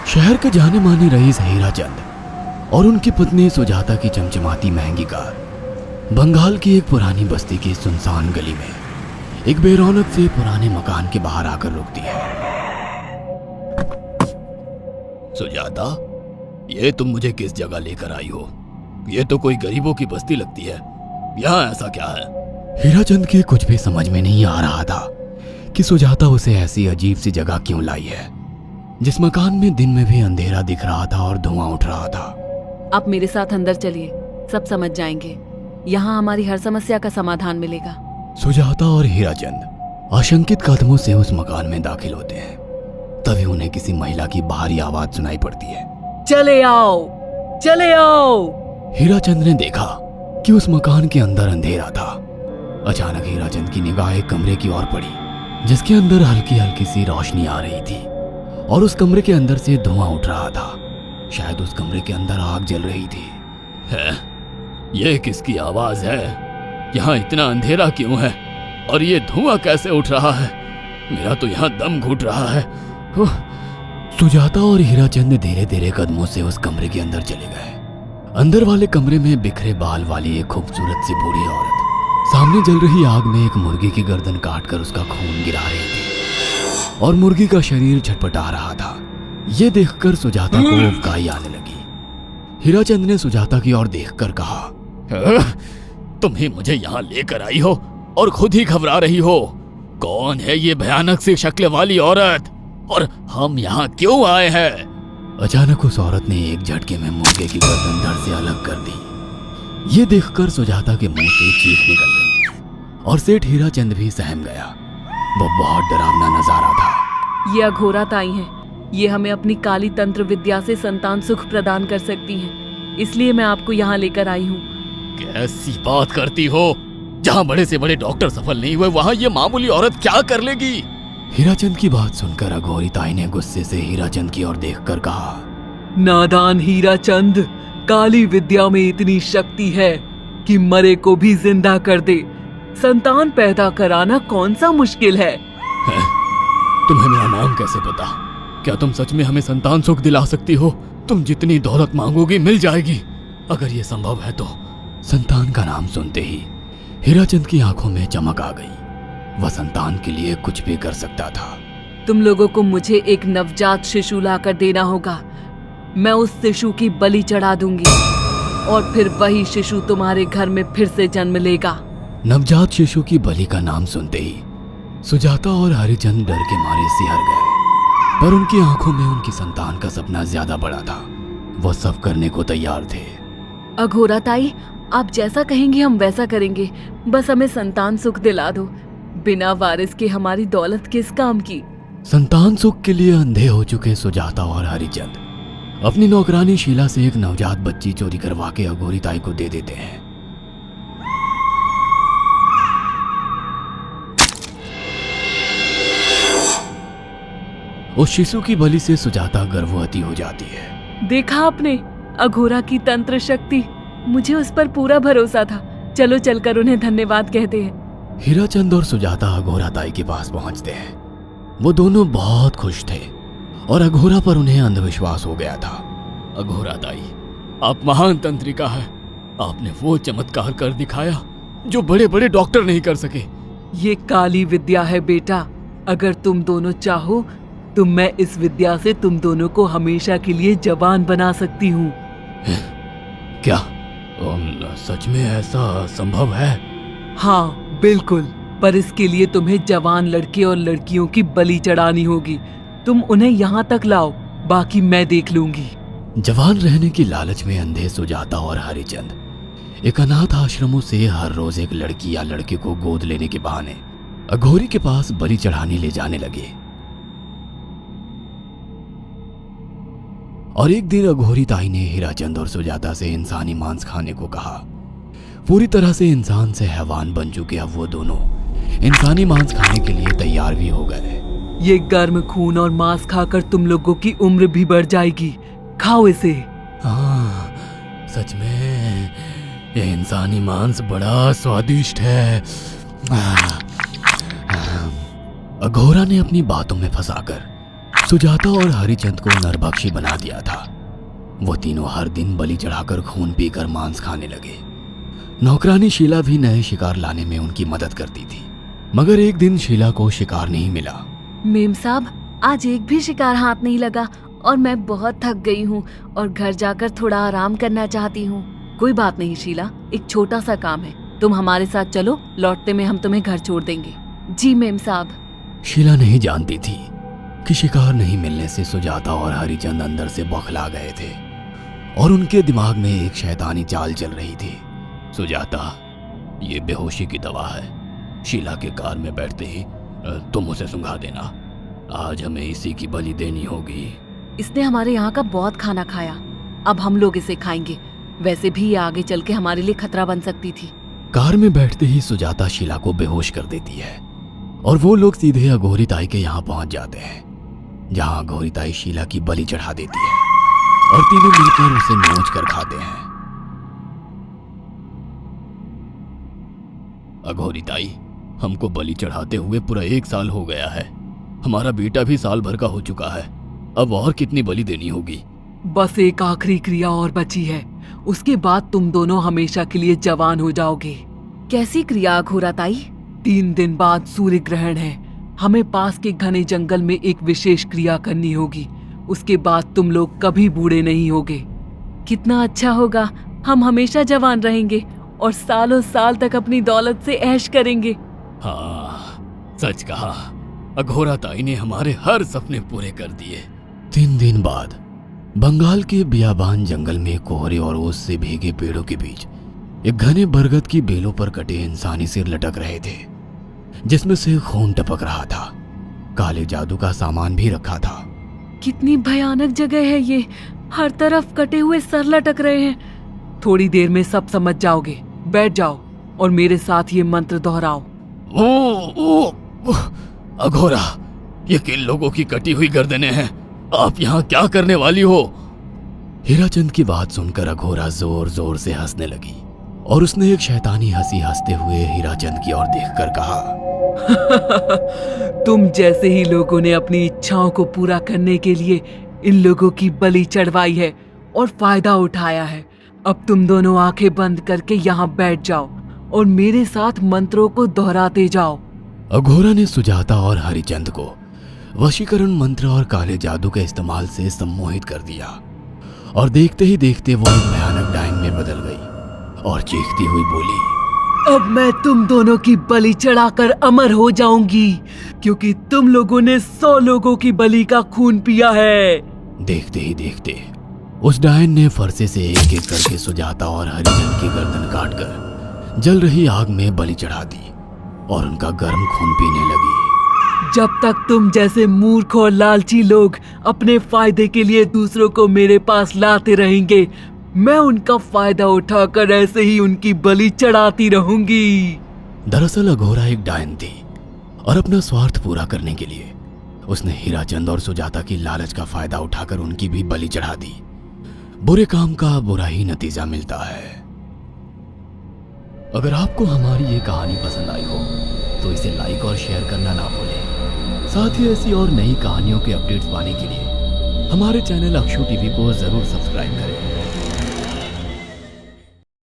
शहर के जाने माने रईस हीराचंद और उनकी पत्नी सुजाता की चमचमाती महंगी कार बंगाल की एक पुरानी बस्ती की सुनसान गली में एक बेरौनक से पुराने मकान के बाहर आकर रुकती है। सुजाता, ये तुम मुझे किस जगह लेकर आई हो? ये तो कोई गरीबों की बस्ती लगती है। यहाँ ऐसा क्या है? हीराचंद की कुछ भी समझ में नहीं आ रहा था कि सुजाता उसे ऐसी अजीब सी जगह क्यों लाई है, जिस मकान में दिन में भी अंधेरा दिख रहा था और धुआं उठ रहा था। आप मेरे साथ अंदर चलिए, सब समझ जाएंगे। यहाँ हमारी हर समस्या का समाधान मिलेगा। सुजाता और हीराचंद आशंकित कदमों से उस मकान में दाखिल होते हैं। तभी उन्हें किसी महिला की बाहरी आवाज सुनाई पड़ती है। चले आओ, चले आओ। हीराचंद ने देखा कि उस मकान के अंदर अंधेरा था। अचानक हीराचंद की निगाह एक कमरे की ओर पड़ी, जिसके अंदर हल्की हल्की सी रोशनी आ रही थी और उस कमरे के अंदर से धुआं उठ रहा था। शायद उस कमरे के अंदर आग जल रही थी। है? ये किसकी आवाज है? यहाँ इतना अंधेरा क्यों है और ये धुआं कैसे उठ रहा है? मेरा तो यहाँ दम घुट रहा है। सुजाता और हीराचंद धीरे धीरे कदमों से उस कमरे के अंदर चले गए। अंदर वाले कमरे में बिखरे बाल वाली एक खूबसूरत सी बूढ़ी औरत सामने जल रही आग में एक मुर्गी की गर्दन काटकर उसका खून गिरा रही थी और मुर्गी का शरीर छटपटा रहा था। ये देखकर सुजाता को उबकाई आने लगी। हीराचंद ने सुजाता की ओर देखकर कहा, तुम ही मुझे यहाँ लेकर आई हो और खुद ही घबरा रही हो। कौन है ये भयानक सी शक्ल वाली औरत और हम यहाँ क्यों आए हैं? अचानक उस औरत ने एक झटके में मुर्गे की गर्दन धड़ से अलग कर दी। ये देखकर सुजाता के मुंह से चीख निकल गई और सेठ हीराचंद भी सहम गया। वो बहुत डरावना नजारा था। ये अघोरा ताई हैं। ये हमें अपनी काली तंत्र विद्या से संतान सुख प्रदान कर सकती हैं। इसलिए मैं आपको यहाँ लेकर आई हूँ। कैसी बात करती हो? जहाँ बड़े से बड़े डॉक्टर सफल नहीं हुए, वहाँ ये मामूली औरत क्या कर लेगी? हीराचंद की बात सुनकर अघोरी ताई ने गुस्से से हीराचंद की ओर देखकर कहा, नादान हीराचंद, काली विद्या में इतनी शक्ति है कि मरे को भी जिंदा कर दे। संतान पैदा कराना कौन सा मुश्किल है? तुम्हें मेरा नाम कैसे पता? क्या तुम सच में हमें संतान सुख दिला सकती हो? तुम जितनी दौलत मांगोगी मिल जाएगी, अगर ये संभव है तो। संतान का नाम सुनते ही हीराचंद की आंखों में चमक आ गई। वह संतान के लिए कुछ भी कर सकता था। तुम लोगों को मुझे एक नवजात शिशु लाकर देना होगा। मैं उस शिशु की बलि चढ़ा दूंगी और फिर वही शिशु तुम्हारे घर में फिर से जन्म लेगा। नवजात शिशु की बलि का नाम सुनते ही सुजाता और हरिचंद डर के मारे सिहर गए, पर उनकी आंखों में उनकी संतान का सपना ज्यादा बड़ा था। वो सब करने को तैयार थे। अघोरा ताई, आप जैसा कहेंगे हम वैसा करेंगे। बस हमें संतान सुख दिला दो। बिना वारिस के हमारी दौलत किस काम की? संतान सुख के लिए अंधे हो चुके सुजाता और हरिचंद अपनी नौकरानी शीला से एक नवजात बच्ची चोरी करवा के अघोरी ताई को दे देते हैं। उस शिशु की बलि से सुजाता गर्भवती हो जाती है। देखा आपने अघोरा की तंत्र शक्ति? मुझे उस पर पूरा भरोसा था। चलो चलकर उन्हें धन्यवाद कहते हैं। हीराचंद और सुजाता अघोरा ताई के पास पहुंचते हैं। वो दोनों बहुत खुश थे और अघोरा पर उन्हें अंधविश्वास हो गया था। अघोरा ताई, आप महान तंत्रिका है। आपने वो चमत्कार कर दिखाया जो बड़े बड़े डॉक्टर नहीं कर सके। ये काली विद्या है बेटा। अगर तुम दोनों चाहो तो मैं इस विद्या से तुम दोनों को हमेशा के लिए जवान बना सकती हूँ। क्या सच में ऐसा संभव है? हाँ बिल्कुल, पर इसके लिए तुम्हें जवान लड़के और लड़कियों की बलि चढ़ानी होगी। तुम उन्हें यहाँ तक लाओ, बाकी मैं देख लूंगी। जवान रहने की लालच में अंधे सुजाता और हरिचंद एक अनाथ आश्रमों से हर रोज एक लड़की या लड़के को गोद लेने के बहाने अघोरी के पास बलि चढ़ाने ले जाने लगे। और एक दिन अघोरी ताई ने हीराचंद और सुजाता से इंसानी मांस खाने को कहा। पूरी तरह से इंसान से हैवान बन चुके अब वो दोनों इंसानी मांस खाने के लिए तैयार भी हो गए। ये गर्म खून और मांस खाकर तुम लोगों की उम्र भी बढ़ जाएगी। खाओ इसे। हाँ, सच में ये इंसानी मांस बड़ा स्वादिष्ट है। अघोरा ने अपनी बातों में फंसाकर सुजाता और हरिचंद को नरभक्षी बना दिया था। वो तीनों हर दिन बलि चढ़ाकर खून पीकर मांस खाने लगे। नौकरानी शीला भी नए शिकार लाने में उनकी मदद करती थी, मगर एक दिन शीला को शिकार नहीं मिला। मेम साहब, आज एक भी शिकार हाथ नहीं लगा और मैं बहुत थक गई हूँ और घर जाकर थोड़ा आराम करना चाहती हूँ। कोई बात नहीं शीला, एक छोटा सा काम है, तुम हमारे साथ चलो, लौटते में हम तुम्हें घर छोड़ देंगे। जी मेम साहब। शीला नहीं जानती थी कि शिकार नहीं मिलने से सुजाता और हरिचंद अंदर से बौखला गए थे और उनके दिमाग में एक शैतानी चाल चल रही थी। सुजाता, ये बेहोशी की दवा है। शीला के कार में बैठते ही तुम उसे सुंघा देना। आज हमें इसी की बलि देनी होगी। इसने हमारे यहाँ का बहुत खाना खाया, अब हम लोग इसे खाएंगे। वैसे भी ये आगे चल के हमारे लिए खतरा बन सकती थी। कार में बैठते ही सुजाता शीला को बेहोश कर देती है और वो लोग सीधे अघोरी ताई के यहाँ पहुंच जाते हैं, जहाँ अघोरी ताई शीला की बलि चढ़ा देती है और तीनों मिलकर उसे नोच कर खाते हैं। अघोरी ताई, हमको बलि चढ़ाते हुए पूरा 1 साल हो गया है। हमारा बेटा भी साल भर का हो चुका है। अब और कितनी बलि देनी होगी? बस एक आखिरी क्रिया और बची है, उसके बाद तुम दोनों हमेशा के लिए जवान हो जाओगे। कैसी क्रिया अघोरा ताई? 3 दिन बाद सूर्य ग्रहण है, हमें पास के घने जंगल में एक विशेष क्रिया करनी होगी। उसके बाद तुम लोग कभी बूढ़े नहीं होगे। कितना अच्छा होगा, हम हमेशा जवान रहेंगे और सालों साल तक अपनी दौलत से ऐश करेंगे। हाँ, सच कहा। अघोरा ताई ने हमारे हर सपने पूरे कर दिए। 3 दिन बाद बंगाल के बियाबान जंगल में कोहरे और ओस से भीगे पेड़ों के बीच एक घने बरगद की बेलों पर कटे इंसानी सिर लटक रहे थे, जिसमें से खून टपक रहा था। काले जादू का सामान भी रखा था। कितनी भयानक जगह है ये, हर तरफ कटे हुए सर लटक रहे हैं। थोड़ी देर में सब समझ जाओगे। बैठ जाओ और मेरे साथ ये मंत्र दोहराओ। अघोरा, ये किन लोगों की कटी हुई गर्दनें हैं? आप यहाँ क्या करने वाली हो? हीराचंद की बात सुनकर अघोरा जोर जोर से हंसने लगी और उसने एक शैतानी हंसी हंसते हुए हीराचंद की ओर देखकर कहा, तुम जैसे ही लोगों ने अपनी इच्छाओं को पूरा करने के लिए इन लोगों की बलि चढ़वाई है और फायदा उठाया है। अब तुम दोनों आंखें बंद करके यहाँ बैठ जाओ और मेरे साथ मंत्रों को दोहराते जाओ। अघोरा ने सुजाता और हरिचंद को वशीकरण मंत्र और काले जादू के इस्तेमाल से सम्मोहित कर दिया और देखते ही देखते वो एक भयानक डायन में बदल गई और चीखती हुई बोली, अब मैं तुम दोनों की बलि चढ़ाकर अमर हो जाऊंगी, क्योंकि तुम लोगों ने 100 लोगों की बलि का खून पिया है। देखते ही देखते उस डायन ने फरसे से एक एक करके सुजाता और हरिचंद की गर्दन काटकर जल रही आग में बलि चढ़ा दी और उनका गर्म खून पीने लगी। जब तक तुम जैसे मूर्ख और लालची लोग अपने फायदे के लिए दूसरों को मेरे पास लाते रहेंगे, मैं उनका फायदा उठाकर ऐसे ही उनकी बलि चढ़ाती रहूंगी। दरअसल अघोरा एक डायन थी और अपना स्वार्थ पूरा करने के लिए उसने हीराचंद और सुजाता की लालच का फायदा उठाकर उनकी भी बलि चढ़ा दी। बुरे काम का बुरा ही नतीजा मिलता है। अगर आपको हमारी ये कहानी पसंद आई हो तो इसे लाइक और शेयर करना ना भूलें। साथ ही ऐसी और नई कहानियों के अपडेट्स पाने के लिए हमारे चैनल अक्षु टीवी को जरूर सब्सक्राइब करें।